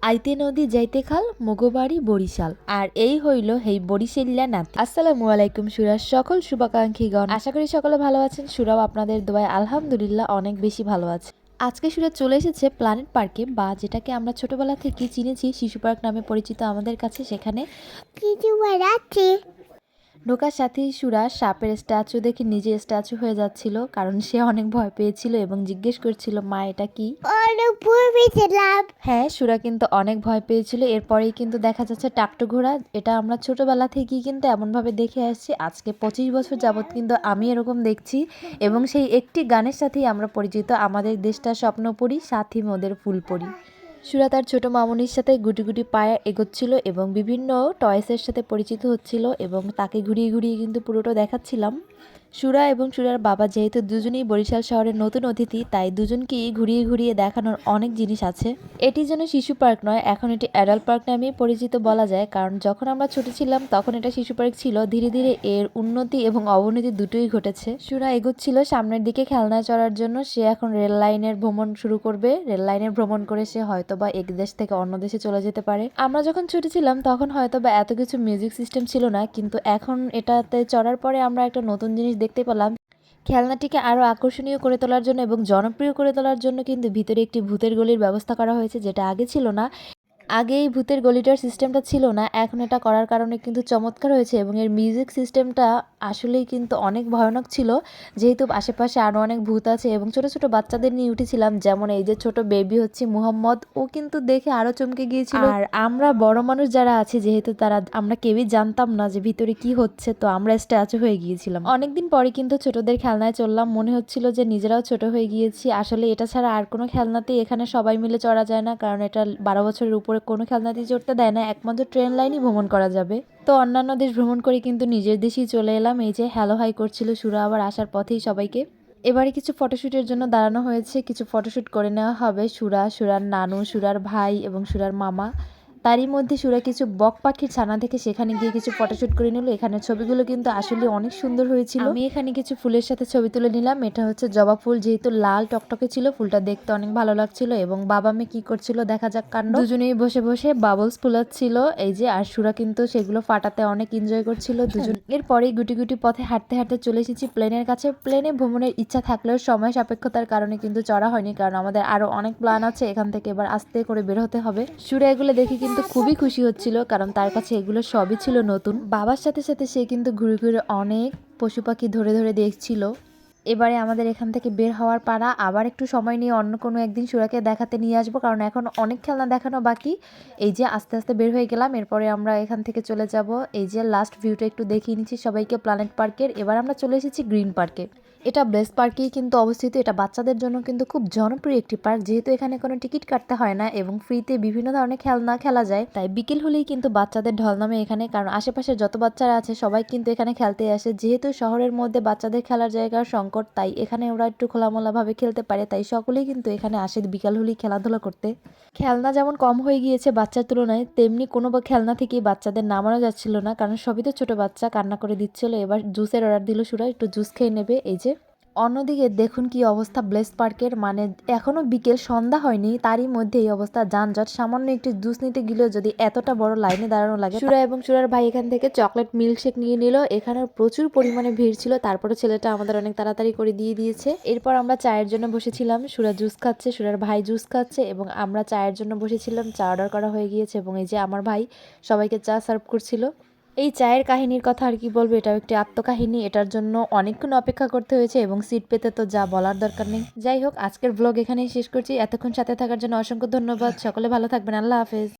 আইতে নদী যাইতে খাল মগবাড়ি বরিশাল আর এই হইল হেই বরিশাল্লা নাতি। আসসালামু আলাইকুম সুরার সকল শুভাকাঙ্ক্ষীগণ, আশা করি সকলে ভালো আছেন। সুরাও আপনাদের দোয়ায় আলহামদুলিল্লাহ অনেক বেশি ভালো আছে। আজকে সুরা চলে এসেছে প্ল্যানেট পার্কে, বা যেটাকে আমরা ছোটবেলা থেকে চিনেছি শিশু পার্ক নামে পরিচিত আমাদের কাছে। সেখানে ঢোকার সাথেই সুরা সাপের স্ট্যাচু দেখে নিজে স্ট্যাচু হয়ে যাচ্ছিল, কারণ সে অনেক ভয় পেয়েছিল এবং জিজ্ঞেস করছিল মা এটা কি। হ্যাঁ, সুরা কিন্তু অনেক ভয় পেয়েছিল। এরপরেই কিন্তু দেখা যাচ্ছে টাকটু ঘোড়া। এটা আমরা ছোটবেলা থেকেই কিন্তু এমনভাবে দেখে আসছি। আজকে 25 বছর যাবৎ কিন্তু আমি এরকম দেখছি, এবং সেই একটি গানের সাথেই আমরা পরিচিত, আমাদের দেশটা স্বপ্নপুরী, সাথী মোদের ফুলপুরি। সুরা তার ছোট মামুনির সাথে গুটি গুটি পায়ে এগোচ্ছিল এবং বিভিন্ন টয়েসের সাথে পরিচিত হচ্ছিল, এবং তাকে ঘুরিয়ে ঘুরিয়ে কিন্তু পুরোটা দেখাচ্ছিলাম। সুরা এবং সুরার বাবা যেহেতু দুজনেই বরিশাল শহরের নতুন অতিথি, তাই দুজনকেই ঘুরিয়ে ঘুরিয়ে দেখানোর অনেক জিনিস আছে। এটি যেন শিশু পার্ক নয়, এখন এটি অ্যাডাল্ট পার্ক নামে পরিচিত বলা যায়, কারণ যখন আমরা ছোট ছিলাম তখন এটা শিশু পার্ক ছিল। ধীরে ধীরে এর উন্নতি এবং অবনতি দুটোই ঘটেছে। সুরা এগোচ্ছিল সামনের দিকে খেলনায় চড়ার জন্য। সে এখন রেল লাইনের ভ্রমণ শুরু করবে। রেল লাইনের ভ্রমণ করে সে হয়তোবা এক দেশ থেকে অন্য দেশে চলে যেতে পারে। আমরা যখন ছোট ছিলাম তখন হয়তোবা এত কিছু মিউজিক সিস্টেম ছিল না, কিন্তু এখন এটাতে চড়ার পরে আমরা একটা নতুন জিনিস দেখতে পেলাম। খেলনাটিকে আরও আকর্ষণীয় করে তোলার জন্য এবং জনপ্রিয় করে তোলার জন্য কিন্তু ভিতরে একটি ভূতের গলির ব্যবস্থা করা হয়েছে, যেটা আগে ছিল না। আগে এই ভূতের গলিটার সিস্টেমটা ছিল না, এখন এটা করার কারণে কিন্তু চমৎকার হয়েছে। এবং এর মিউজিক সিস্টেমটা আসলেই কিন্তু অনেক ভয়ানক ছিল, যেহেতু আশেপাশে আরও অনেক ভূত আছে। এবং ছোট ছোট বাচ্চাদের নিয়ে উঠেছিলাম, যেমন এই যে ছোট বেবি হচ্ছে মুহাম্মদ, ও কিন্তু দেখে আরও চমকে গিয়েছিল। আর আমরা বড় মানুষ যারা আছি, যেহেতু আমরা কেউই জানতাম না যে ভিতরে কি হচ্ছে, তো আমরা স্ট্যাচু হয়ে গিয়েছিলাম। অনেকদিন পরে কিন্তু ছোটদের খেলনায় চললাম, মনে হচ্ছিল যে নিজেরাও ছোট হয়ে গিয়েছি। আসলে এটা ছাড়া আর কোনো খেলনাতেই এখানে সবাই মিলে চড়া যায় না, কারণ এটা 12 বছরের উপরে কোনো খেলনাতেই চড়তে দেয় না, একমাত্র ট্রেন লাইনই ভ্রমণ করা যাবে। তো অন্যান্য দেশ ভ্রমণ করে কিন্তু নিজের দেশেই চলে এলাম। এই যে হ্যালো হাই করছিল সুরা আবার আসার পথেই সবাইকে। এবারে কিছু ফটোশ্যুটের জন্য দাঁড়ানো হয়েছে, কিছু ফটোশ্যুট করে নেওয়া হবে। সুরার নানু, সুরার ভাই এবং সুরার মামা। তারই মধ্যে সুরা কিছু বক পাখির ছানা থেকে সেখানে গিয়ে কিছু ফটোশ্যুট করে নিল। এখানে ছবিগুলো কিন্তু আসলে অনেক সুন্দর হয়েছিল। আমি এখানে কিছু ফুলের সাথে ছবি তুলে নিলাম। এটা হচ্ছে জবা ফুল, যেহেতু লাল টকটকে ছিল, ফুলটা দেখতে অনেক ভালো লাগছিল। এবং বাবা মেয়ে কি করছিল দেখা যাক কাণ্ড। দুজনেই বসে বসে বাবলস ফুলাচ্ছিল এই যে, আর সুরা কিন্তু সেগুলো ফাটাতে অনেক এনজয় করছিল দুজন। এরপরেই গুটি গুটি পথে হাঁটতে হাঁটতে চলে এসেছি প্লেনের কাছে। প্লেনে ভ্রমণের ইচ্ছা থাকলেও সময় সাপেক্ষতার কারণে কিন্তু চড়া হয়নি, কারণ আমাদের আরো অনেক প্ল্যান আছে। এখান থেকে এবার আস্তে করে বের হতে হবে। সুরা এগুলো দেখে কিন্তু খুবই খুশি হচ্ছিল, কারণ তার কাছে এগুলো সবই ছিল নতুন। বাবার সাথে সাথে সে কিন্তু ঘুরে ঘুরে অনেক পশু পাখি ধরে ধরে দেখছিল। এবারে আমাদের এখান থেকে বের হওয়ার পালা। আবার একটু সময় নিয়ে অন্য কোনো একদিন সুরাকে দেখাতে নিয়ে আসবো, কারণ এখন অনেক খেলনা দেখানো বাকি। এই যে আস্তে আস্তে বের হয়ে গেলাম, এরপরে আমরা এখান থেকে চলে যাব। এই যে লাস্ট ভিউটা একটু দেখিয়ে নিচ্ছি সবাইকে প্ল্যানেট পার্কের। এবার আমরা চলে এসেছি গ্রিন পার্কে। এটা ব্লেস পার্কেই কিন্তু অবস্থিত। এটা বাচ্চাদের জন্য কিন্তু খুব জনপ্রিয় একটি পার্ক, যেহেতু এখানে কোনো টিকিট কাটতে হয় না এবং ফ্রিতে বিভিন্ন ধরনের খেলনা খেলা যায়। তাই বিকেল হলেই কিন্তু বাচ্চাদের ঢল নামে এখানে, কারণ আশেপাশে যত বাচ্চারা আছে সবাই কিন্তু এখানে খেলতে আসে। যেহেতু শহরের মধ্যে বাচ্চাদের খেলার জায়গার সংকট, তাই এখানে ওরা একটু খোলামেলা ভাবে খেলতে পারে, তাই সকলেই কিন্তু এখানে আসে বিকাল হলেই খেলাধুলা করতে। খেলনা যেমন কম হয়ে গিয়েছে বাচ্চার তুলনায়, তেমনি কোনো খেলনা থেকেই বাচ্চাদের নামানো যাচ্ছিল না, কারণ সবই তো ছোট বাচ্চা, কান্না করে দিচ্ছিল। এবার জুসের অর্ডার দিল সুরা, একটু জুস খেয়ে নেবে। এই যে অন্যদিকে দেখুন কি অবস্থা ব্লেস পার্কের, মানে এখনো বিকেল সন্ধ্যা হয়নি, তারই মধ্যে এই অবস্থা, যানজট। সামান্য একটু জুস নিতে গেলেও যদি এতটা বড় লাইনে দাঁড়ানো লাগে। সুরা এবং সুরার ভাই এখান থেকে চকলেট মিল্কশেক নিয়ে নিল। এখানে প্রচুর পরিমাণে ভিড় ছিল, তারপরে ছেলেটা আমাদের অনেক তাড়াতাড়ি করে দিয়ে দিয়েছে। এরপর আমরা চায়ের জন্য বসেছিলাম। সুরা জুস খাচ্ছে, সুরার ভাই জুস খাচ্ছে, এবং আমরা চায়ের জন্য বসেছিলাম। চা অর্ডার করা হয়ে গিয়েছে, এবং এই যে আমার ভাই সবাইকে চা সার্ভ করছিল। এই চায়ের কাহিনীর কথা আর কি বলবো, এটাও একটি আত্মকাহিনী। এটার জন্য অনেকক্ষণ অপেক্ষা করতে হয়েছে, এবং সিট পেতে তো যা বলার দরকার নেই। যাই হোক, আজকের ব্লগ এখানেই শেষ করছি। এতক্ষণ সাথে থাকার জন্য অসংখ্য ধন্যবাদ। সকলে ভালো থাকবেন। আল্লাহ হাফেজ।